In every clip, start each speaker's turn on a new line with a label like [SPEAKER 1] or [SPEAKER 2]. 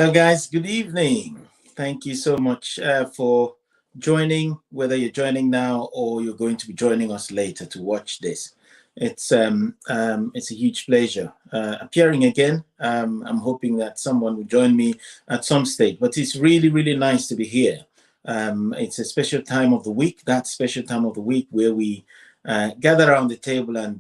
[SPEAKER 1] Hello, guys. Good evening. Thank you so much for joining, whether you're joining now or you're going to be joining us later to watch this. It's a huge pleasure appearing again. I'm hoping that someone will join me at some stage, but it's really, really nice to be here. It's a special time of the week, that special time of the week where we gather around the table and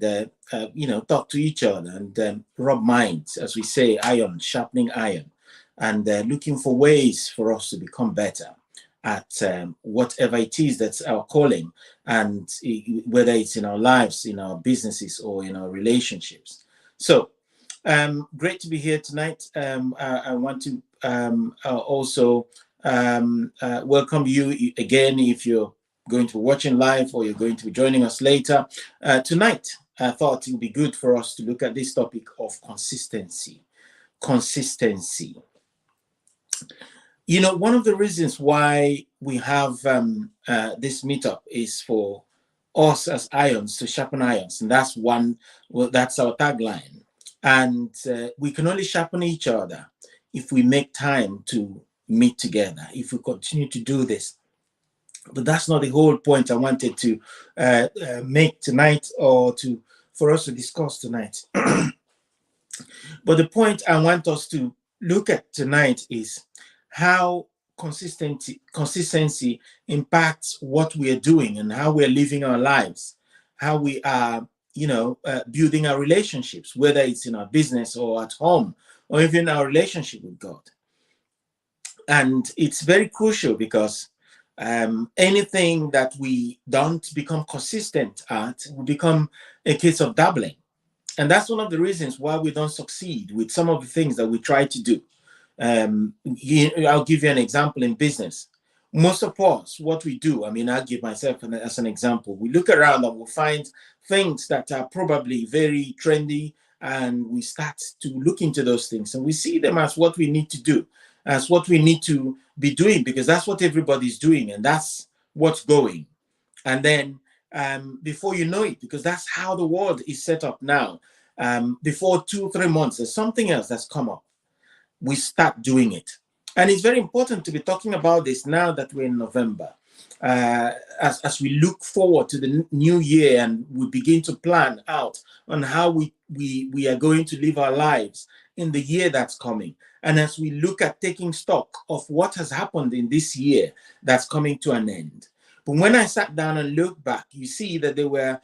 [SPEAKER 1] talk to each other and rub minds, as we say, iron sharpening iron, and looking for ways for us to become better at whatever it is that's our calling, and whether it's in our lives, in our businesses, or in our relationships. So great to be here tonight. I want to also welcome you again if you're going to be watching live or you're going to be joining us later. Tonight, I thought it would be good for us to look at this topic of consistency. Consistency. You know, one of the reasons why we have this meetup is for us as irons to sharpen irons, and that's our tagline. And we can only sharpen each other if we make time to meet together, if we continue to do this. But that's not the whole point I wanted to make tonight, or for us to discuss tonight. But the point I want us to look at tonight is how consistency impacts what we are doing and how we are living our lives, how we are, building our relationships, whether it's in our business or at home, or even our relationship with God. And it's very crucial because anything that we don't become consistent at will become a case of dabbling. And that's one of the reasons why we don't succeed with some of the things that we try to do. I'll give you an example in business. Most of us, what we do, I'll give myself as an example. We look around and we'll find things that are probably very trendy, and we start to look into those things and we see them as what we need to do, as what we need to be doing, because that's what everybody's doing and that's what's going. And then before you know it, because that's how the world is set up now, before 2-3 months, there's something else that's come up. We start doing it. And it's very important to be talking about this now that we're in November, as we look forward to the new year and we begin to plan out on how we are going to live our lives in the year that's coming. And as we look at taking stock of what has happened in this year that's coming to an end. But when I sat down and looked back, you see that there were,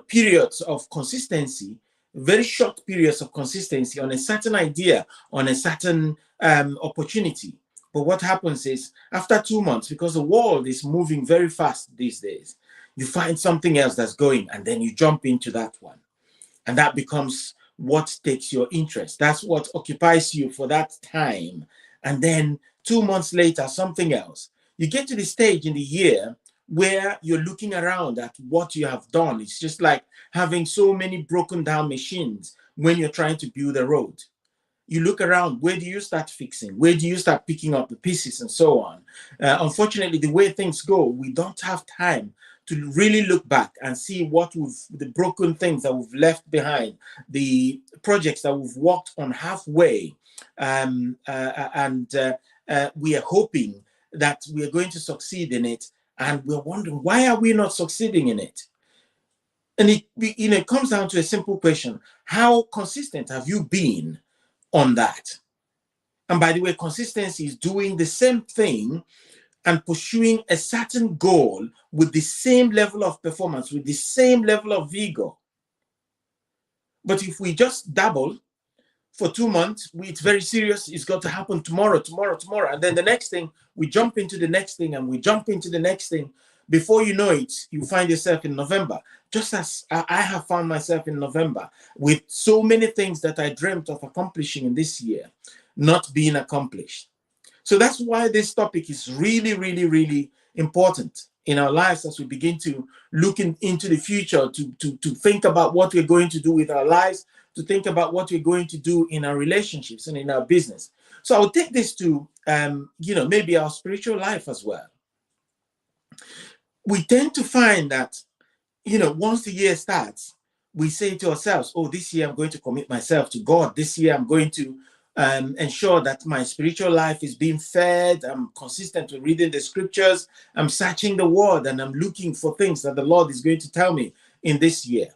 [SPEAKER 1] periods of consistency, very short periods of consistency on a certain idea, on a certain opportunity. But what happens is, after 2 months, because the world is moving very fast these days, you find something else that's going, and then you jump into that one. And that becomes what takes your interest. That's what occupies you for that time. And then 2 months later, something else. You get to the stage in the year where you're looking around at what you have done. It's just like having so many broken down machines when you're trying to build a road. You look around, where do you start fixing? Where do you start picking up the pieces and so on? Unfortunately, the way things go, we don't have time to really look back and see the broken things that we've left behind, the projects that we've worked on halfway, and we are hoping that we are going to succeed in it. And we're wondering, why are we not succeeding in it? And it comes down to a simple question. How consistent have you been on that? And by the way, consistency is doing the same thing and pursuing a certain goal with the same level of performance, with the same level of vigor. But if we just dabble for 2 months, it's very serious. It's got to happen tomorrow. And then the next thing, we jump into the next thing and we jump into the next thing. Before you know it, you find yourself in November, just as I have found myself in November, with so many things that I dreamt of accomplishing in this year, not being accomplished. So that's why this topic is really, really, really important in our lives as we begin to look into the future, to think about what we're going to do with our lives, to think about what we're going to do in our relationships and in our business. So I'll take this to, maybe our spiritual life as well. We tend to find that, once the year starts, we say to ourselves, oh, this year I'm going to commit myself to God. This year I'm going to ensure that my spiritual life is being fed. I'm consistent with reading the scriptures. I'm searching the word and I'm looking for things that the Lord is going to tell me in this year.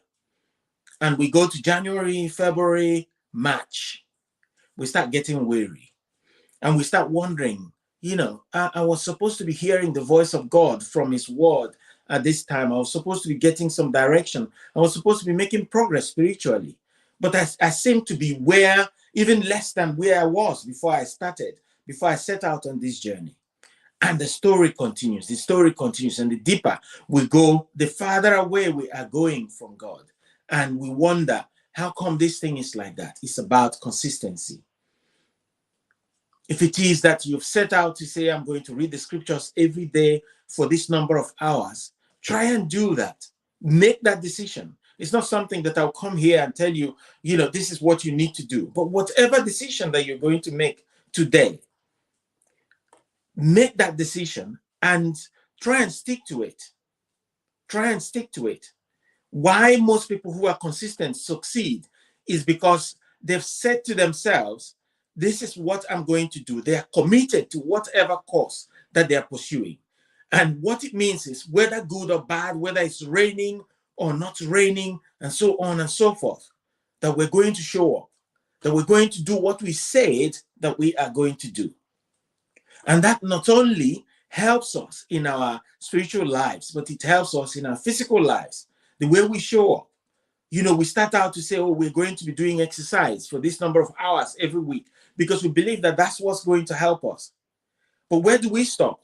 [SPEAKER 1] And we go to January, February, March. We start getting weary and we start wondering, I was supposed to be hearing the voice of God from his word at this time. I was supposed to be getting some direction. I was supposed to be making progress spiritually. But I seem to be where, even less than where I was before I started, before I set out on this journey. And the story continues. The story continues. And the deeper we go, the farther away we are going from God. And we wonder, how come this thing is like that? It's about consistency. If it is that you've set out to say, I'm going to read the scriptures every day for this number of hours, try and do that. Make that decision. It's not something that I'll come here and tell you, this is what you need to do. But whatever decision that you're going to make today, make that decision and try and stick to it. Try and stick to it. Why most people who are consistent succeed is because they've said to themselves, this is what I'm going to do. They are committed to whatever course that they are pursuing. And what it means is, whether good or bad, whether it's raining or not raining, and so on and so forth, that we're going to show up, that we're going to do what we said that we are going to do. And that not only helps us in our spiritual lives, but it helps us in our physical lives. The way we show up. We start out to say, oh, we're going to be doing exercise for this number of hours every week because we believe that that's what's going to help us. But where do we stop?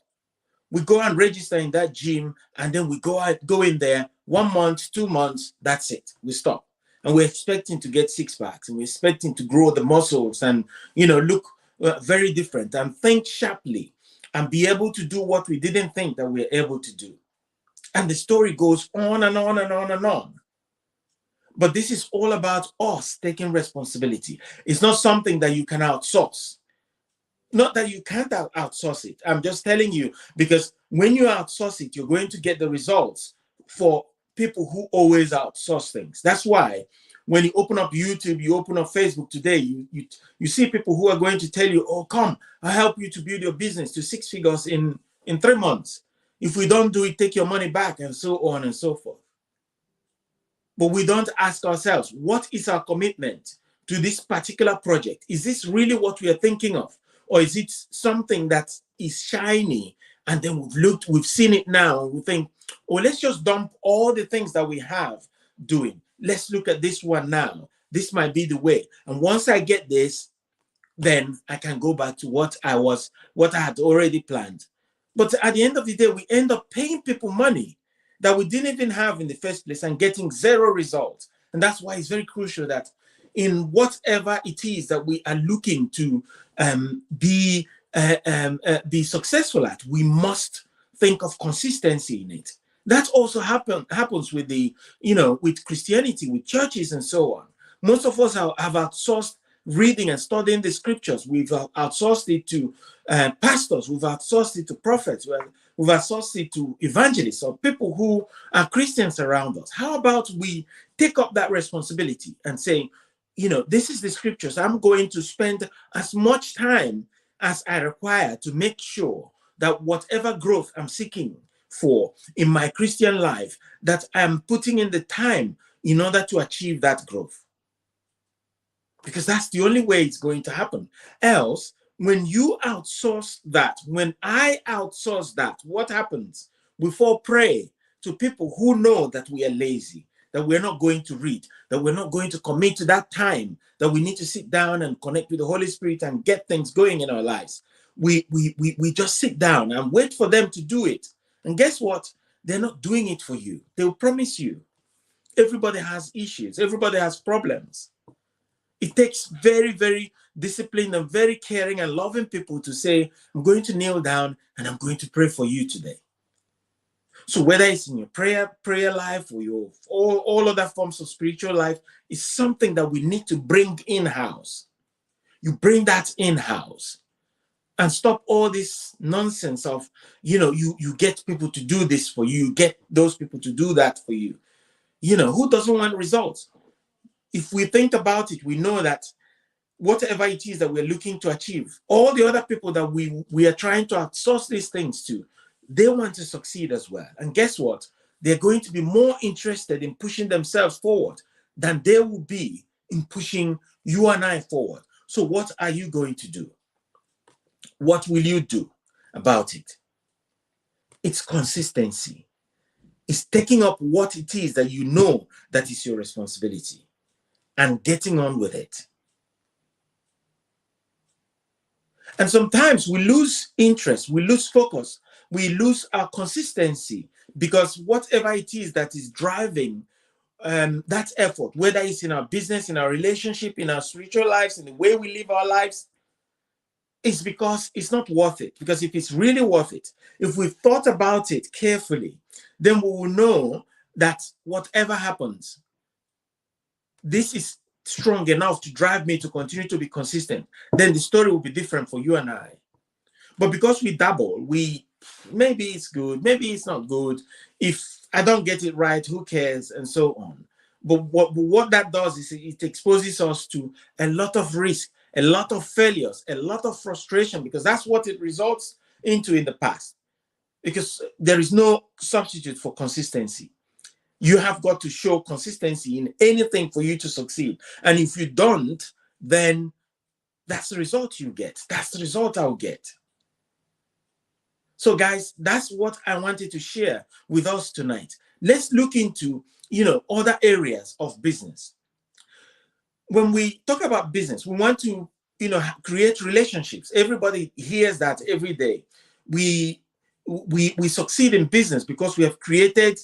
[SPEAKER 1] We go and register in that gym and then we go in there 1 month, 2 months, that's it. We stop. And we're expecting to get six packs and we're expecting to grow the muscles and, look very different and think sharply and be able to do what we didn't think that we're able to do. And the story goes on and on and on and on. But this is all about us taking responsibility. It's not something that you can outsource. Not that you can't outsource it. I'm just telling you, because when you outsource it, you're going to get the results for people who always outsource things. That's why when you open up YouTube, you open up Facebook today, you see people who are going to tell you, oh, come, I'll help you to build your business to 6 figures in 3 months. If we don't do it, take your money back, and so on and so forth. But we don't ask ourselves, what is our commitment to this particular project? Is this really what we are thinking of? Or is it something that is shiny and then we've seen it now and we think, oh, let's just dump all the things that we have doing. Let's look at this one now. This might be the way. And once I get this, then I can go back to what I had already planned. But at the end of the day, we end up paying people money that we didn't even have in the first place and getting zero results. And that's why it's very crucial that in whatever it is that we are looking to be successful at, we must think of consistency in it. That also happens with with Christianity, with churches and so on. Most of us have outsourced reading and studying the scriptures. We've outsourced it to pastors. We've outsourced it to prophets. We've outsourced it to evangelists or people who are Christians around us. How about we take up that responsibility and say, this is the scriptures. I'm going to spend as much time as I require to make sure that whatever growth I'm seeking for in my Christian life, that I'm putting in the time in order to achieve that growth. Because that's the only way it's going to happen. Else, when you outsource that, when I outsource that, what happens? We fall prey to people who know that we are lazy, that we're not going to read, that we're not going to commit to that time, that we need to sit down and connect with the Holy Spirit and get things going in our lives. We just sit down and wait for them to do it. And guess what? They're not doing it for you. They'll promise you. Everybody has issues. Everybody has problems. It takes very, very disciplined and very caring and loving people to say, I'm going to kneel down and I'm going to pray for you today. So whether it's in your prayer life or your all other forms of spiritual life, it's something that we need to bring in-house. You bring that in-house and stop all this nonsense of, you get people to do this for you, you get those people to do that for you. Who doesn't want results? If we think about it, we know that whatever it is that we're looking to achieve, all the other people that we are trying to outsource these things to, they want to succeed as well. And guess what? They're going to be more interested in pushing themselves forward than they will be in pushing you and I forward. So what are you going to do? What will you do about it? It's consistency. It's taking up what it is that you know that is your responsibility and getting on with it. And sometimes we lose interest, we lose focus, we lose our consistency because whatever it is that is driving that effort, whether it's in our business, in our relationship, in our spiritual lives, in the way we live our lives, it's because it's not worth it. Because if it's really worth it, if we've thought about it carefully, then we will know that whatever happens, this is strong enough to drive me to continue to be consistent. Then the story will be different for you and I. But because we dabble, maybe it's good, maybe it's not good. If I don't get it right, who cares, and so on. But what that does is it exposes us to a lot of risk, a lot of failures, a lot of frustration, because that's what it results into in the past. Because there is no substitute for consistency. You have got to show consistency in anything for you to succeed. And if you don't, then that's the result you get. That's the result I'll get. So guys, that's what I wanted to share with us tonight. Let's look into, other areas of business. When we talk about business, we want to, create relationships. Everybody hears that every day. We succeed in business because we have created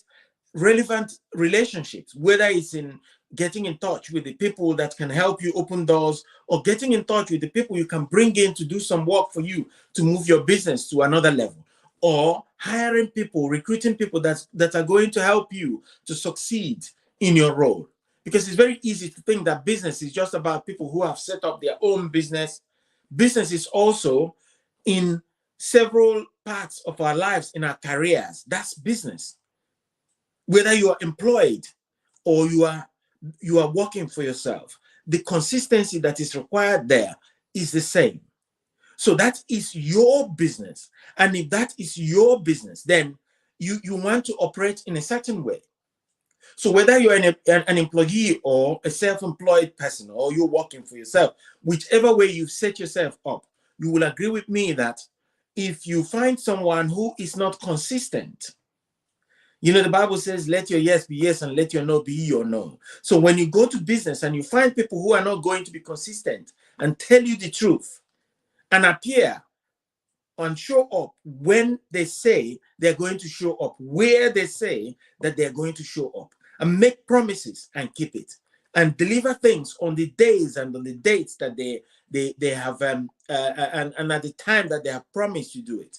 [SPEAKER 1] relevant relationships, whether it's in getting in touch with the people that can help you open doors, or getting in touch with the people you can bring in to do some work for you to move your business to another level, or hiring people, recruiting people that are going to help you to succeed in your role. Because it's very easy to think that business is just about people who have set up their own business. Business is also in several parts of our lives, in our careers. That's business. Whether you are employed or you are working for yourself, the consistency that is required there is the same. So that is your business. And if that is your business, then you want to operate in a certain way. So whether you're an employee or a self-employed person, or you're working for yourself, whichever way you set yourself up, you will agree with me that if you find someone who is not consistent, the Bible says, let your yes be yes and let your no be your no. So when you go to business and you find people who are not going to be consistent and tell you the truth and appear and show up when they say they're going to show up, where they say that they're going to show up, and make promises and keep it, and deliver things on the days and on the dates that they have and at the time that they have promised to do it,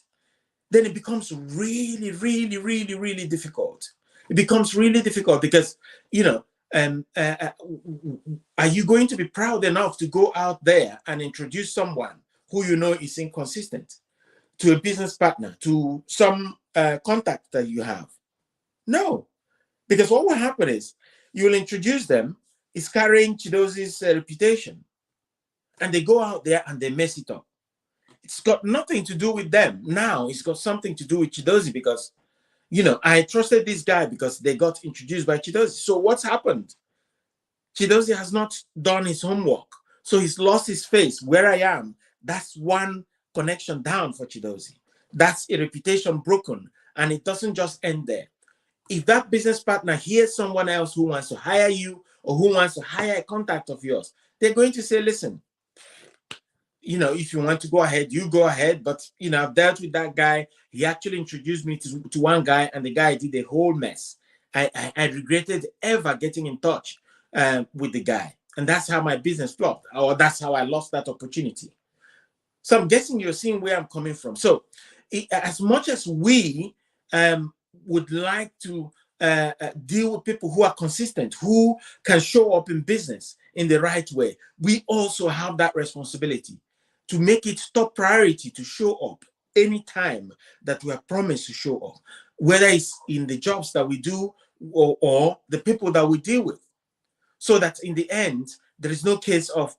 [SPEAKER 1] then it becomes really, really, really, really difficult. It becomes really difficult because, are you going to be proud enough to go out there and introduce someone who you know is inconsistent to a business partner, to some contact that you have? No, because what will happen is you will introduce them, is carrying Chidozie's reputation, and they go out there and they mess it up. It's got nothing to do with them. Now it's got something to do with Chidozie because, I trusted this guy because they got introduced by Chidozie. So what's happened? Chidozie has not done his homework. So he's lost his face. Where I am, that's one connection down for Chidozie. That's a reputation broken. And it doesn't just end there. If that business partner hears someone else who wants to hire you or who wants to hire a contact of yours, they're going to say, listen, if you want to go ahead, you go ahead. But, I've dealt with that guy. He actually introduced me to one guy, and the guy did a whole mess. I regretted ever getting in touch with the guy. And that's how my business flopped, or that's how I lost that opportunity. So I'm guessing you're seeing where I'm coming from. So as much as we would like to deal with people who are consistent, who can show up in business in the right way, we also have that responsibility to make it top priority to show up anytime that we are promised to show up, whether it's in the jobs that we do or the people that we deal with. So that in the end, there is no case of,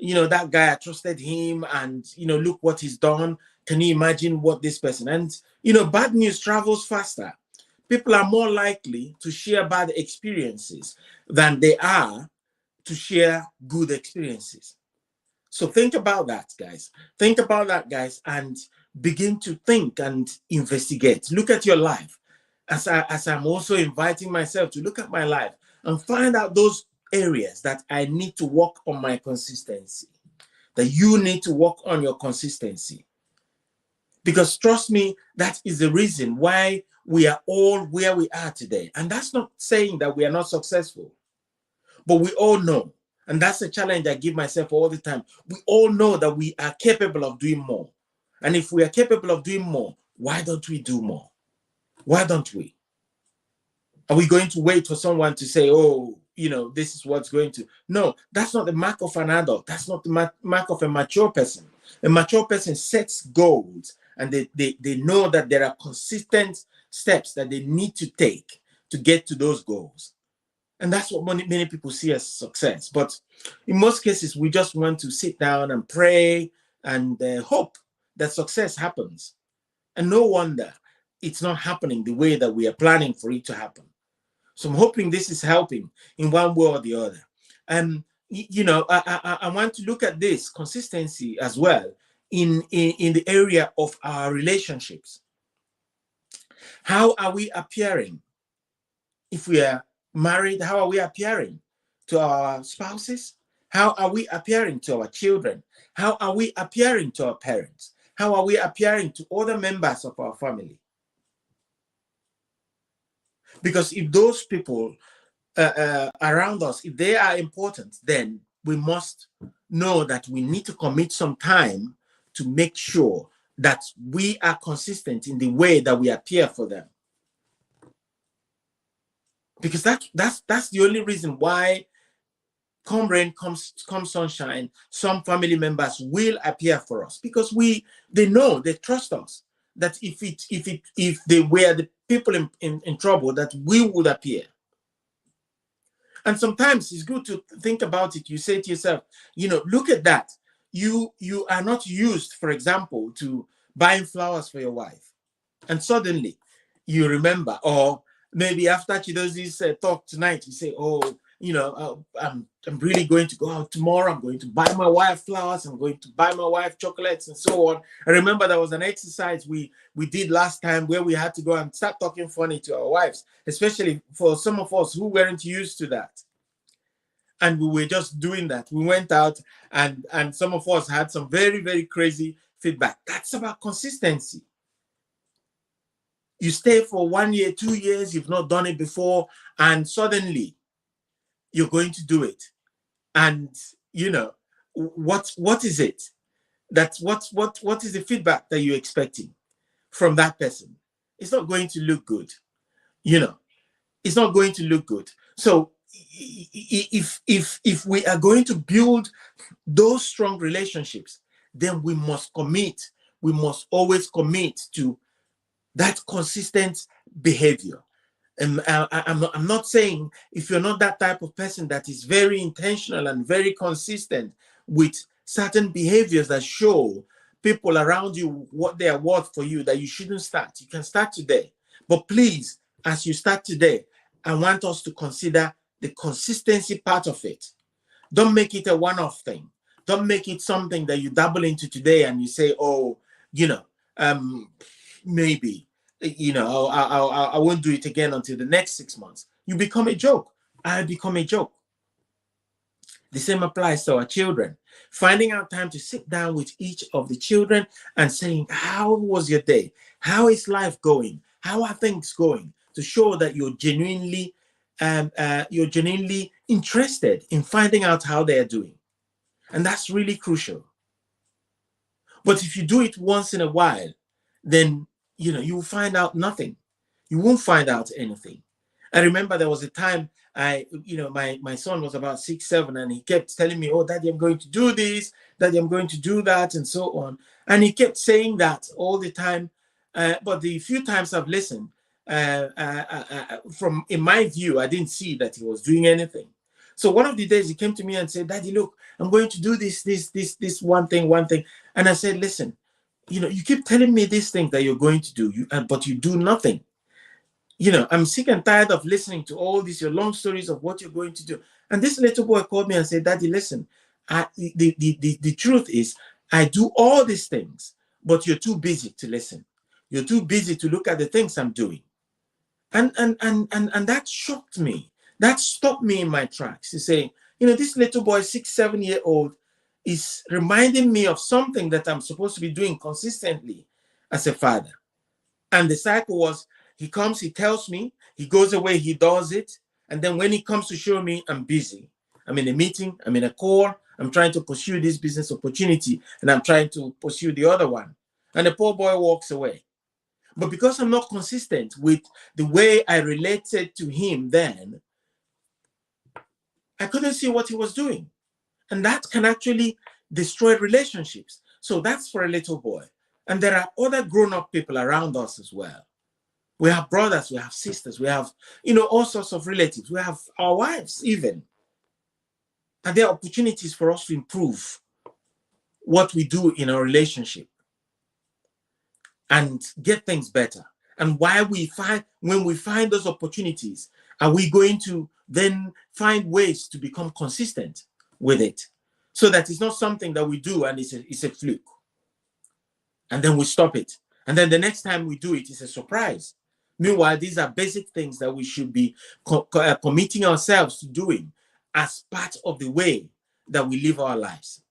[SPEAKER 1] that guy, I trusted him, and look what he's done. Can you imagine what this person? And bad news travels faster. People are more likely to share bad experiences than they are to share good experiences. So think about that, guys. Think about that, guys, and begin to think and investigate. Look at your life, as I'm also inviting myself to look at my life and find out those areas that I need to work on my consistency, that you need to work on your consistency. Because trust me, that is the reason why we are all where we are today. And that's not saying that we are not successful, but we all know, and that's a challenge I give myself all the time. We all know that we are capable of doing more. And if we are capable of doing more, why don't we do more? Why don't we? Are we going to wait for someone to say, oh, this is what's going to? No, that's not the mark of an adult. That's not the mark of a mature person. A mature person sets goals, and they know that there are consistent steps that they need to take to get to those goals. And that's what many people see as success. But in most cases, we just want to sit down and pray and hope that success happens. And no wonder it's not happening the way that we are planning for it to happen. So I'm hoping this is helping in one way or the other. And I want to look at this consistency as well in the area of our relationships. How are we appearing? If we are married, how are we appearing to our spouses? How are we appearing to our children? How are we appearing to our parents? How are we appearing to other members of our family? Because if those people around us, if they are important, then we must know that we need to commit some time to make sure that we are consistent in the way that we appear for them. Because that's the only reason why, come rain, come sunshine, some family members will appear for us, because they know, they trust us, that if they were the people in trouble, that we would appear. And sometimes it's good to think about it. You say to yourself, look at that. You are not used, for example, to buying flowers for your wife, and suddenly you remember, or maybe after she does this talk tonight, you say, oh, I'm really going to go out tomorrow. I'm going to buy my wife flowers. I'm going to buy my wife chocolates and so on. I remember there was an exercise we did last time where we had to go and start talking funny to our wives, especially for some of us who weren't used to that. And we were just doing that. We went out, and some of us had some very, very crazy feedback. That's about consistency. You stay for 1 year, 2 years, you've not done it before, and suddenly you're going to do it. And what is it? That's what is the feedback that you're expecting from that person? It's not going to look good. It's not going to look good. So if we are going to build those strong relationships, then we must commit. We must always commit to that consistent behavior. And I'm not saying if you're not that type of person that is very intentional and very consistent with certain behaviors that show people around you what they are worth for you, that you shouldn't start. You can start today. But please, as you start today, I want us to consider the consistency part of it. Don't make it a one-off thing. Don't make it something that you dabble into today and you say, oh, maybe. I won't do it again until the next 6 months. You become a joke. I become a joke. The same applies to our children. Finding out time to sit down with each of the children and saying, how was your day? How is life going? How are things going? To show that you're genuinely interested in finding out how they are doing. And that's really crucial. But if you do it once in a while, then you will find out nothing. You won't find out anything. I remember there was a time my son was about 6, 7, and he kept telling me, oh, Daddy, I'm going to do this, Daddy, I'm going to do that, and so on. And he kept saying that all the time. But the few times I've listened, from in my view, I didn't see that he was doing anything. So one of the days he came to me and said, Daddy, look, I'm going to do this one thing. And I said, listen, you keep telling me these things that you're going to do, but you do nothing. I'm sick and tired of listening to all these your long stories of what you're going to do. And this little boy called me and said, Daddy, listen, the truth is I do all these things, but you're too busy to listen. You're too busy to look at the things I'm doing. And that shocked me. That stopped me in my tracks to say, this little boy, 6, 7 year old, is reminding me of something that I'm supposed to be doing consistently as a father. And the cycle was, he comes, he tells me, he goes away, he does it. And then when he comes to show me, I'm busy. I'm in a meeting, I'm in a call, I'm trying to pursue this business opportunity, and I'm trying to pursue the other one. And the poor boy walks away. But because I'm not consistent with the way I related to him then, I couldn't see what he was doing. And that can actually destroy relationships. So that's for a little boy. And there are other grown-up people around us as well. We have brothers, we have sisters, we have, all sorts of relatives. We have our wives even. And there are opportunities for us to improve what we do in our relationship and get things better. And when we find those opportunities, are we going to then find ways to become consistent with it so that it's not something that we do and it's a fluke. And then we stop it. And then the next time we do it, it's a surprise. Meanwhile, these are basic things that we should be committing ourselves to doing as part of the way that we live our lives.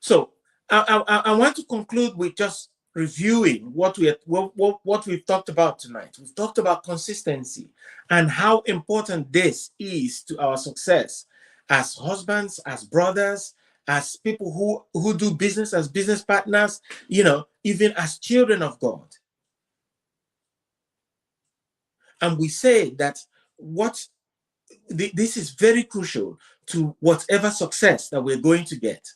[SPEAKER 1] So I want to conclude with just reviewing what we've talked about tonight. We've talked about consistency and how important this is to our success as husbands, as brothers, as people who do business, as business partners, even as children of God. And we say that this is very crucial to whatever success that we're going to get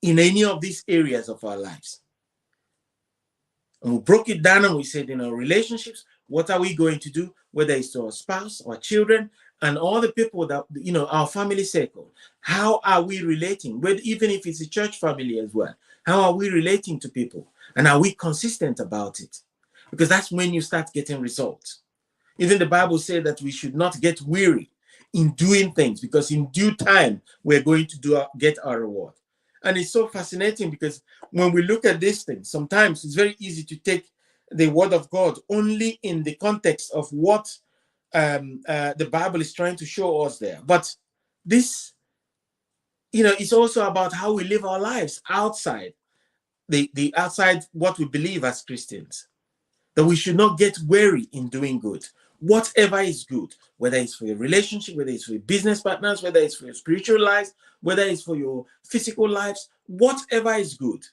[SPEAKER 1] in any of these areas of our lives. And we broke it down and we said in our relationships, what are we going to do, whether it's to our spouse, our children, and all the people that, our family circle. How are we relating? Even if it's a church family as well, how are we relating to people? And are we consistent about it? Because that's when you start getting results. Even the Bible says that we should not get weary in doing things, because in due time, we're going to get our reward. And it's so fascinating because when we look at these things, sometimes it's very easy to take the word of God only in the context of what the Bible is trying to show us there. But this, it's also about how we live our lives outside the outside what we believe as Christians. That we should not get weary in doing good. Whatever is good, whether it's for your relationship, whether it's for your business partners, whether it's for your spiritual lives, whether it's for your physical lives, whatever is good,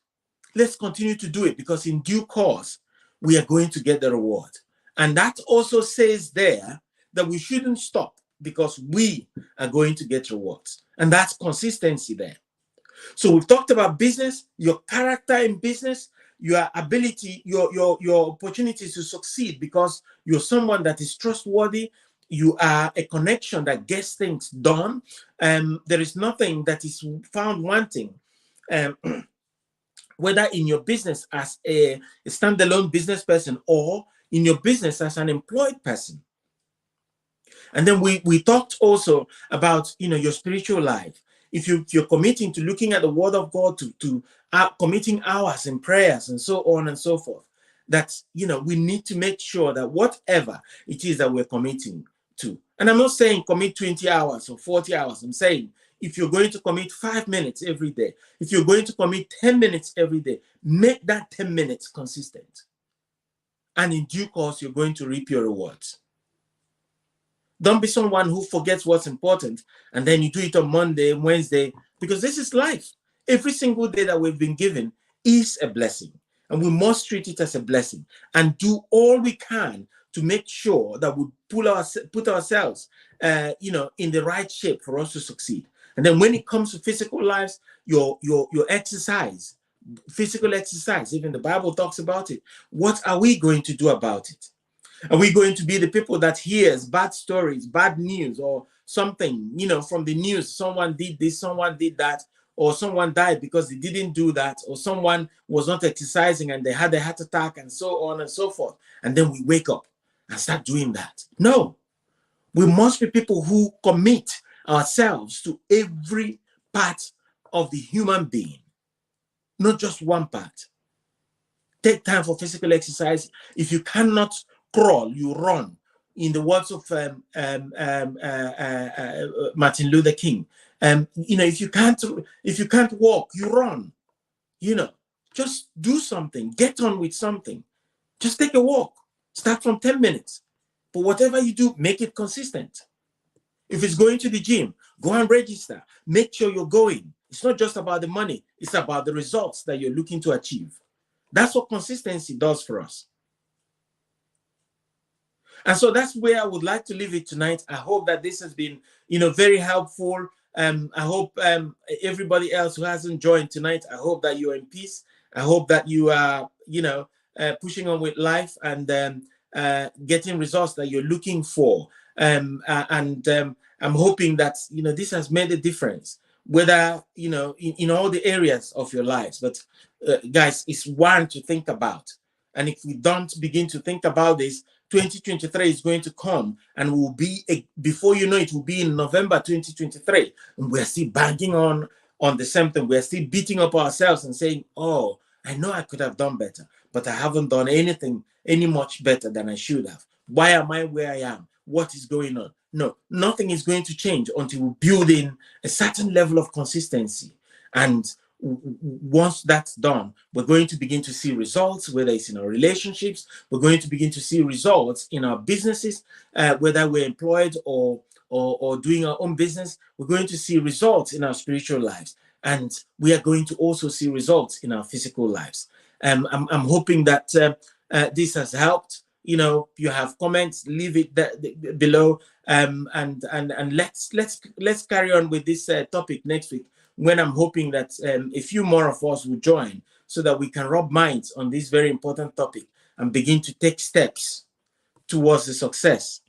[SPEAKER 1] let's continue to do it, because in due course, we are going to get the reward. And that also says there that we shouldn't stop because we are going to get rewards. And that's consistency there. So we've talked about business, your character in business, your ability, your opportunities to succeed because you're someone that is trustworthy. You are a connection that gets things done. There is nothing that is found wanting, whether in your business as a standalone business person or in your business as an employed person. And then we talked also about your spiritual life. If you're committing to looking at the word of God, to committing hours in prayers and so on and so forth, that we need to make sure that whatever it is that we're committing to, and I'm not saying commit 20 hours or 40 hours, I'm saying if you're going to commit 5 minutes every day, if you're going to commit 10 minutes every day, make that 10 minutes consistent. And in due course, you're going to reap your rewards. Don't be someone who forgets what's important and then you do it on Monday, Wednesday, because this is life. Every single day that we've been given is a blessing, and we must treat it as a blessing and do all we can to make sure that we put ourselves, in the right shape for us to succeed. And then when it comes to physical lives, your exercise, physical exercise, even the Bible talks about it. What are we going to do about it? Are we going to be the people that hears bad stories, bad news, or something, from the news? Someone did this, someone did that, or someone died because they didn't do that, or someone was not exercising and they had a heart attack, and so on and so forth. And then we wake up and start doing that. No, we must be people who commit ourselves to every part of the human being, not just one part. Take time for physical exercise. If you cannot crawl, you run. In the words of Martin Luther King, if you can't walk, you run. Just do something. Get on with something. Just take a walk. Start from 10 minutes. But whatever you do, make it consistent. If it's going to the gym, go and register. Make sure you're going. It's not just about the money. It's about the results that you're looking to achieve. That's what consistency does for us. And so that's where I would like to leave it tonight. I hope that this has been, very helpful. I hope everybody else who hasn't joined tonight, I hope that you're in peace. I hope that you are, pushing on with life and getting results that you're looking for. I'm hoping that, this has made a difference, whether, in all the areas of your lives. But guys, it's one to think about. And if we don't begin to think about this, 2023 is going to come, and will be before you know it, will be in November 2023, and we're still banging on the same thing. We're still beating up ourselves and saying, "Oh, I know I could have done better, but I haven't done anything any much better than I should have. Why am I where I am? What is going on?" No, nothing is going to change until we build in a certain level of consistency. And once that's done, we're going to begin to see results, whether it's in our relationships. We're going to begin to see results in our businesses, whether we're employed or doing our own business. We're going to see results in our spiritual lives, and we are going to also see results in our physical lives. I'm hoping that this has helped. You have comments, leave it below, and let's carry on with this topic next week, when I'm hoping that a few more of us will join, so that we can rub minds on this very important topic and begin to take steps towards the success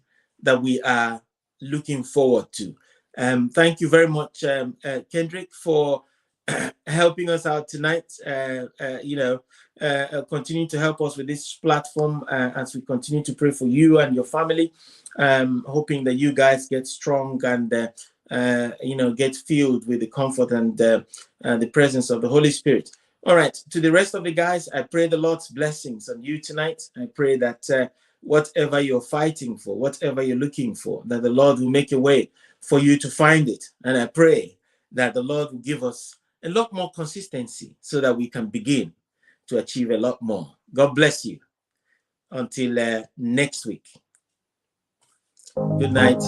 [SPEAKER 1] that we are looking forward to. Thank you very much, Kendrick, for helping us out tonight. Continue to help us with this platform as we continue to pray for you and your family. Hoping that you guys get strong and get filled with the comfort and the presence of the Holy Spirit. All right, to the rest of the guys, I pray the Lord's blessings on you tonight. I pray that whatever you're fighting for, whatever you're looking for, that the Lord will make a way for you to find it. And I pray that the Lord will give us a lot more consistency, so that we can begin to achieve a lot more. God bless you. Until next week. Good night.